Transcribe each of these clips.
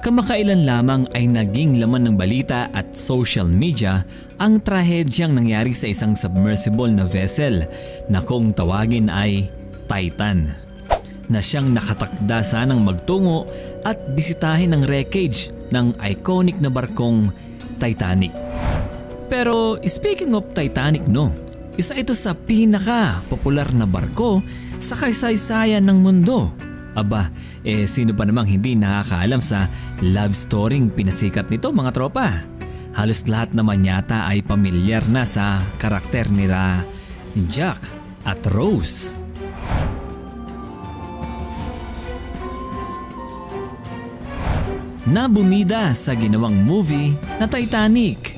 Kamakailan lamang ay naging laman ng balita at social media ang trahedyang nangyari sa isang submersible na vessel na kung tawagin ay Titan, na siyang nakatakda sanang magtungo at bisitahin ang wreckage ng iconic na barkong Titanic. Pero speaking of Titanic, isa ito sa pinaka-popular na barko sa kasaysayan ng mundo. Aba, sino pa namang hindi nakakaalam sa love storyng pinasikat nito mga tropa? Halos lahat naman yata ay pamilyar na sa karakter nila Jack at Rose. Nabumida sa ginawang movie na Titanic.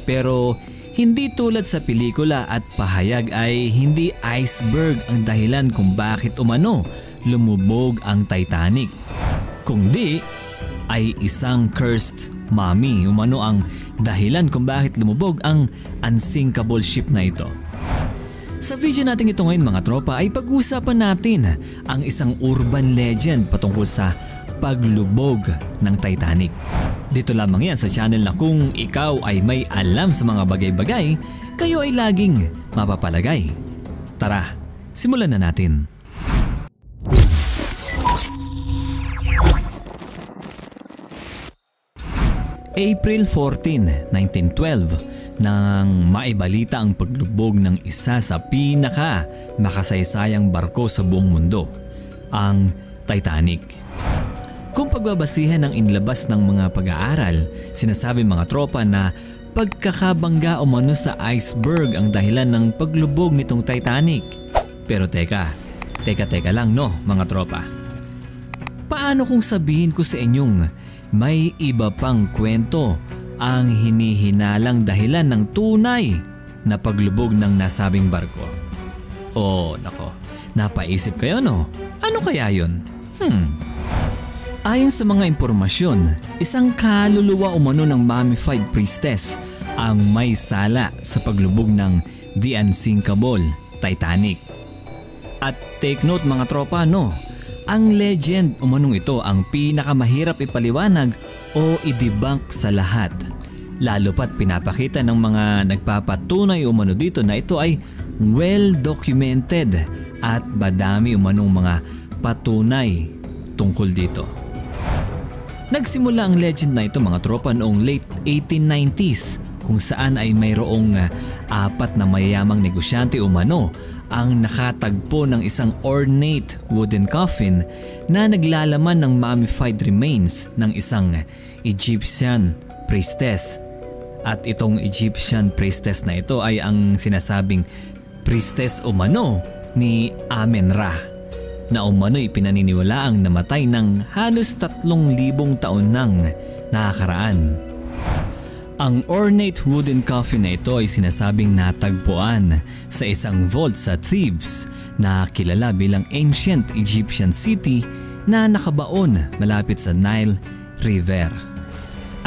Pero hindi tulad sa pelikula at pahayag ay hindi iceberg ang dahilan kung bakit umano lumubog ang Titanic. Kundi ay isang cursed mommy umano ang dahilan kung bakit lumubog ang unsinkable ship na ito. Sa video natin ito ngayon mga tropa ay pag-uusapan natin ang isang urban legend patungkol sa paglubog ng Titanic. Dito lamang yan sa channel na kung ikaw ay may alam sa mga bagay-bagay, kayo ay laging mapapalagay. Tara, simulan na natin. April 14, 1912 nang maibalita ang paglubog ng isa sa pinaka makasaysayang barko sa buong mundo, ang Titanic. Kung pagbabasihan ng inilabas ng mga pag-aaral, sinasabi mga tropa na pagkakabangga umano sa iceberg ang dahilan ng paglubog nitong Titanic. Pero teka lang mga tropa. Paano kung sabihin ko sa inyong may iba pang kwento ang hinihinalang dahilan ng tunay na paglubog ng nasabing barko? Oh nako, napaisip kayo Ano kaya yun? Ayon sa mga impormasyon, isang kaluluwa umano ng mummified priestess ang may sala sa paglubog ng The Unsinkable Titanic. At take note mga tropa ang legend umanong ito ang pinakamahirap ipaliwanag o i-debunk sa lahat. Lalo pat pinapakita ng mga nagpapatunay umano dito na ito ay well documented at madami umanong mga patunay tungkol dito. Nagsimula ang legend na ito mga tropa noong late 1890s kung saan ay mayroong 4 na mayayamang negosyante umano ang nakatagpo ng isang ornate wooden coffin na naglalaman ng mummified remains ng isang Egyptian priestess. At itong Egyptian priestess na ito ay ang sinasabing priestess umano ni Amen-Ra, na umano'y pinaniniwalaang namatay ng halos 3,000 taon nang nakakaraan. Ang ornate wooden coffin na ito ay sinasabing natagpuan sa isang vault sa Thebes na kilala bilang ancient Egyptian city na nakabaon malapit sa Nile River.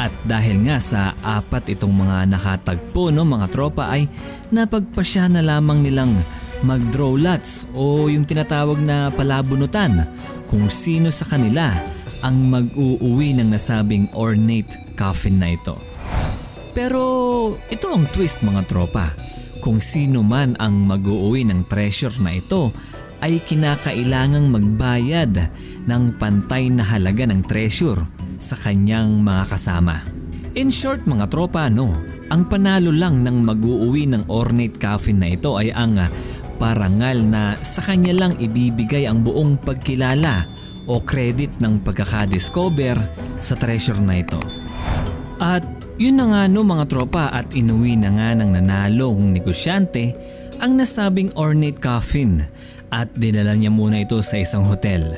At dahil nga sa 4 itong mga nakatagpo mga tropa ay napagpasya na lamang nilang mag-draw lots o yung tinatawag na palabunutan kung sino sa kanila ang mag-uuwi ng nasabing ornate coffin na ito. Pero ito ang twist mga tropa, kung sino man ang mag-uuwi ng treasure na ito ay kinakailangang magbayad ng pantay na halaga ng treasure sa kanyang mga kasama. In short mga tropa ang panalo lang ng mag-uuwi ng ornate coffin na ito ay ang parangal na sa kanya lang ibibigay ang buong pagkilala o credit ng pagkakadiscover sa treasure na ito. At yun na nga mga tropa, at inuwi na nga ng nanalong negosyante ang nasabing ornate coffin at dinala niya muna ito sa isang hotel.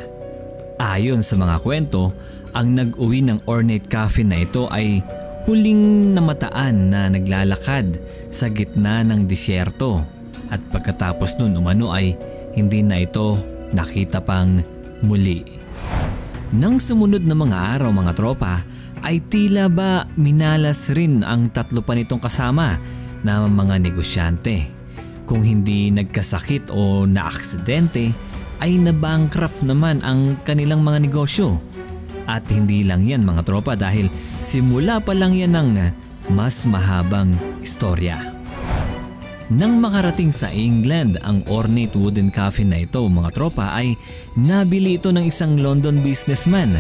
Ayon sa mga kwento, ang nag-uwi ng ornate coffin na ito ay huling namataan na naglalakad sa gitna ng disyerto, at pagkatapos nun umano ay hindi na ito nakita pang muli. Nang sumunod na mga araw mga tropa ay tila ba minalas rin ang 3 pa nitong kasama na mga negosyante. Kung hindi nagkasakit o naaksidente ay nabankrupt naman ang kanilang mga negosyo. At hindi lang yan mga tropa dahil simula pa lang yan ng mas mahabang istorya. Nang makarating sa England ang ornate wooden coffin na ito mga tropa ay nabili ito ng isang London businessman.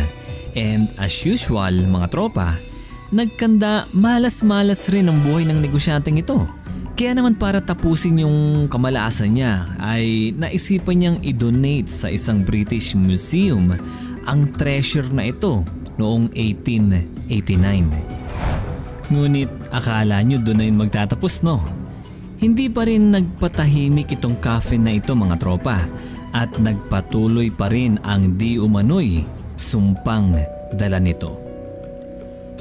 And as usual mga tropa, nagkanda malas-malas rin ang buhay ng negosyanteng ito. Kaya naman para tapusin yung kamalasan niya ay naisipan niyang i-donate sa isang British museum ang treasure na ito noong 1889. Ngunit akala nyo doon na yun magtatapos no? Hindi pa rin nagpatahimik itong coffin na ito mga tropa at nagpatuloy pa rin ang di umano'y sumpang dala nito.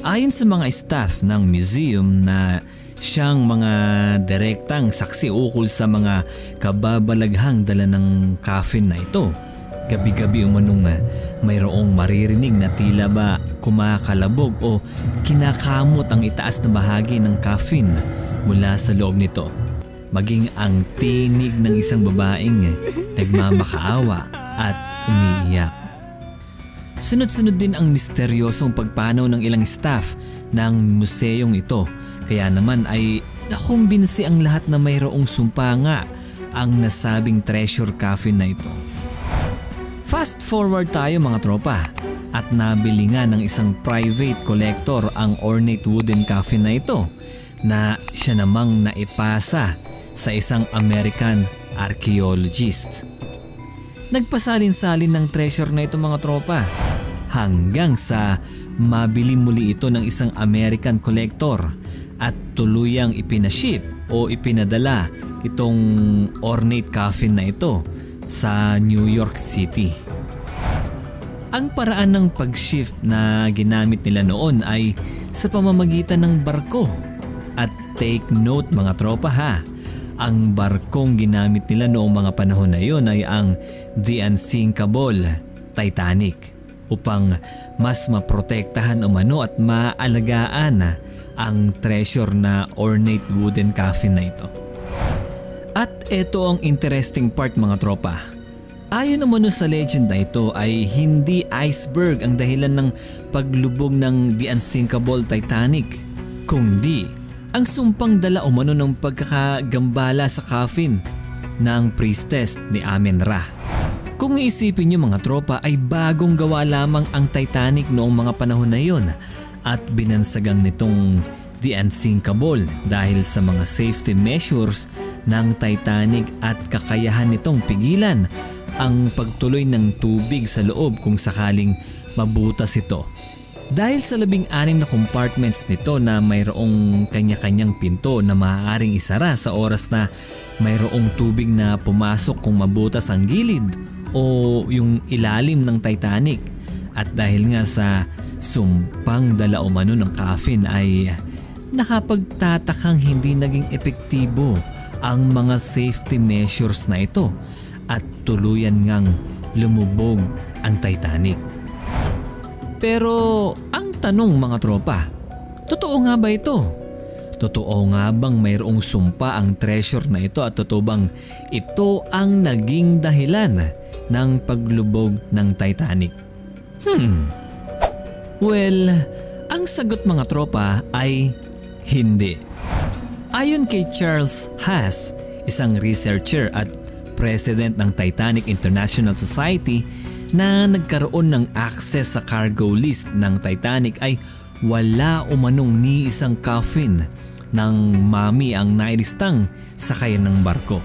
Ayon sa mga staff ng museum na siyang mga direktang saksi ukol sa mga kababalaghang dala ng coffin na ito, gabi-gabi umanong mayroong maririnig na tila ba kumakalabog o kinakamot ang itaas na bahagi ng coffin mula sa loob nito. Maging ang tinig ng isang babaeng nagmamakaawa at umiiyak. Sunod-sunod din ang misteryosong pagpanaw ng ilang staff ng museyong ito. Kaya naman ay nakumbinsi ang lahat na mayroong sumpa nga ang nasabing treasure coffin na ito. Fast forward tayo mga tropa at nabili nga ng isang private collector ang ornate wooden coffin na ito na siya namang naipasa sa isang American archaeologist. Nagpasalin-salin ng treasure na ito mga tropa hanggang sa mabili muli ito ng isang American collector at tuluyang ipinaship o ipinadala itong ornate coffin na ito sa New York City. Ang paraan ng pag-shift na ginamit nila noon ay sa pamamagitan ng barko. At take note mga tropa ha, ang barkong ginamit nila noong mga panahon na yon ay ang The Unsinkable Titanic upang mas maprotektahan umano at maalagaan ang treasure na ornate wooden coffin na ito. At ito ang interesting part mga tropa. Ayon naman sa legend na ito ay hindi iceberg ang dahilan ng paglubog ng The Unsinkable Titanic, kundi ang sumpang dala umano ng pagkakagambala sa coffin ng priestess ni Amen-Ra. Kung iisipin nyo mga tropa ay bagong gawa lamang ang Titanic noong mga panahon na yon at binansagang nitong The Unsinkable dahil sa mga safety measures ng Titanic at kakayahan nitong pigilan ang pagtuloy ng tubig sa loob kung sakaling mabutas ito. Dahil sa 16 na compartments nito na mayroong kanya-kanyang pinto na maaaring isara sa oras na mayroong tubig na pumasok kung mabutas ang gilid o yung ilalim ng Titanic. At dahil nga sa sumpang dala umano ng coffin ay nakapagtatakang hindi naging epektibo ang mga safety measures na ito at tuluyan ngang lumubog ang Titanic. Pero ang tanong mga tropa, totoo nga ba ito? Totoo nga bang mayroong sumpa ang treasure na ito at totoo bang ito ang naging dahilan ng paglubog ng Titanic? Well, ang sagot mga tropa ay hindi. Ayon kay Charles Haas, isang researcher at president ng Titanic International Society na nagkaroon ng access sa cargo list ng Titanic ay wala umanong ni isang coffin ng mami ang nailistang sakayan ng barko.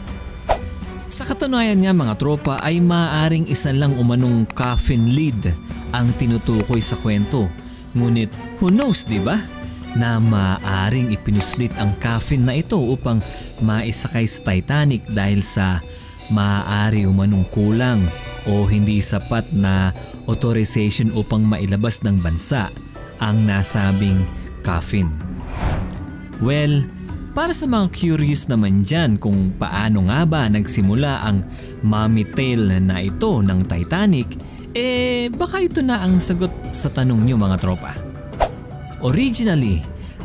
Sa katunayan nga mga tropa ay maaaring isa lang umanong coffin lid ang tinutukoy sa kwento. Ngunit who knows diba na maaaring ipinuslit ang coffin na ito upang maisakay sa Titanic dahil sa maaari umanong kulang o hindi sapat na authorization upang mailabas ng bansa ang nasabing coffin. Well, para sa mga curious naman dyan kung paano nga ba nagsimula ang mommy tale na ito ng Titanic, baka ito na ang sagot sa tanong nyo mga tropa. Originally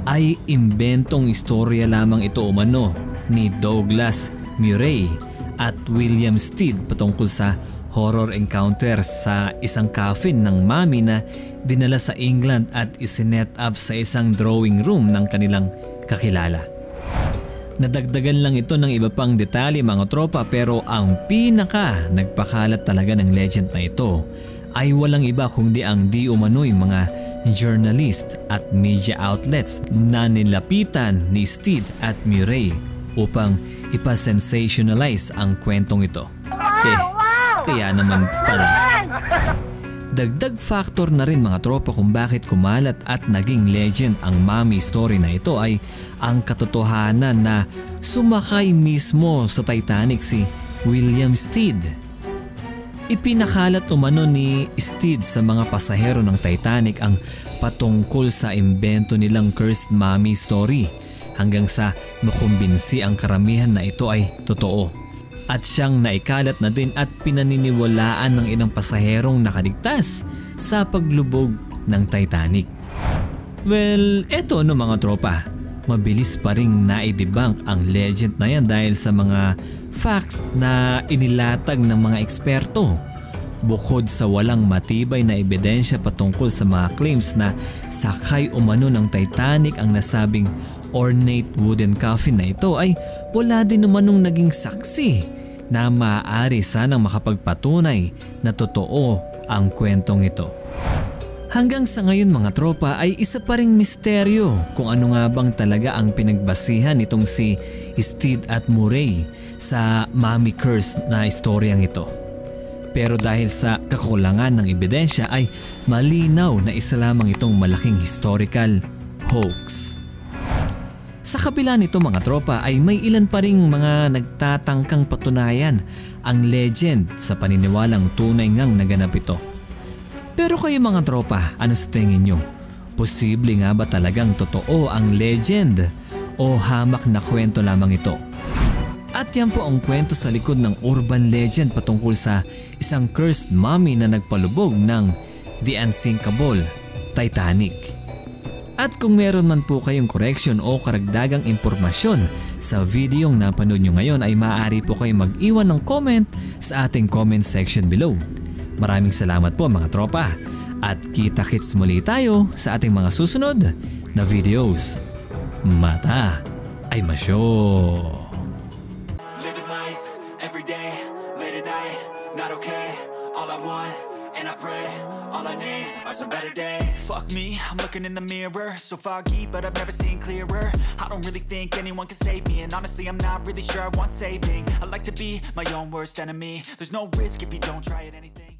ay imbentong istorya lamang ito umano ni Douglas Murray at William Stead patungkol sa horror encounter sa isang coffin ng mami na dinala sa England at isinet up sa isang drawing room ng kanilang kakilala. Nadagdagan lang ito ng iba pang detalye mga tropa, pero ang pinaka nagpakalat talaga ng legend na ito ay walang iba kundi ang di umano'y mga journalist at media outlets na nilapitan ni Steed at Murray upang ipasensationalize ang kwentong ito. Kaya naman pala. Dagdag factor na rin mga tropa kung bakit kumalat at naging legend ang mommy story na ito ay ang katotohanan na sumakay mismo sa Titanic si William Steed. Ipinakalat umano ni Steed sa mga pasahero ng Titanic ang patungkol sa imbento nilang cursed mommy story hanggang sa makumbinsi ang karamihan na ito ay totoo. At siyang naikalat na din at pinaniniwalaan ng ilang pasaherong nakaligtas sa paglubog ng Titanic. Well, eto no mga tropa, mabilis pa ring naidebunk ang legend na yan dahil sa mga facts na inilatag ng mga eksperto. Bukod sa walang matibay na ebidensya patungkol sa mga claims na sakay umano ng Titanic ang nasabing ornate wooden coffin na ito, ay wala din umanong naging saksi na maaari sanang makapagpatunay na totoo ang kwentong ito. Hanggang sa ngayon mga tropa ay isa pa ring misteryo kung ano nga bang talaga ang pinagbasihan nitong si Steed at Murray sa mommy curse na istoryang ito. Pero dahil sa kakulangan ng ebidensya ay malinaw na isa lamang itong malaking historical hoax. Sa kabila nito mga tropa ay may ilan pa ring mga nagtatangkang patunayan ang legend sa paniniwalang tunay ngang naganap ito. Pero kayo mga tropa, ano sa tingin nyo? Posible nga ba talagang totoo ang legend o hamak na kwento lamang ito? At yan po ang kwento sa likod ng urban legend patungkol sa isang cursed mommy na nagpalubog ng The Unsinkable Titanic. At kung meron man po kayong correction o karagdagang impormasyon sa videong napanood nyo ngayon ay maaari po kayong mag-iwan ng comment sa ating comment section below. Maraming salamat po mga tropa at kita-kits muli tayo sa ating mga susunod na videos. Mata ay masyo! Living life every day, late at night, not okay. All I want and I pray, all I need are some better days. Fuck me, I'm looking in the mirror, so foggy, but I've never seen clearer. I don't really think anyone can save me, and honestly I'm not really sure I want saving. I like to be my own worst enemy. There's no risk if you don't try at anything.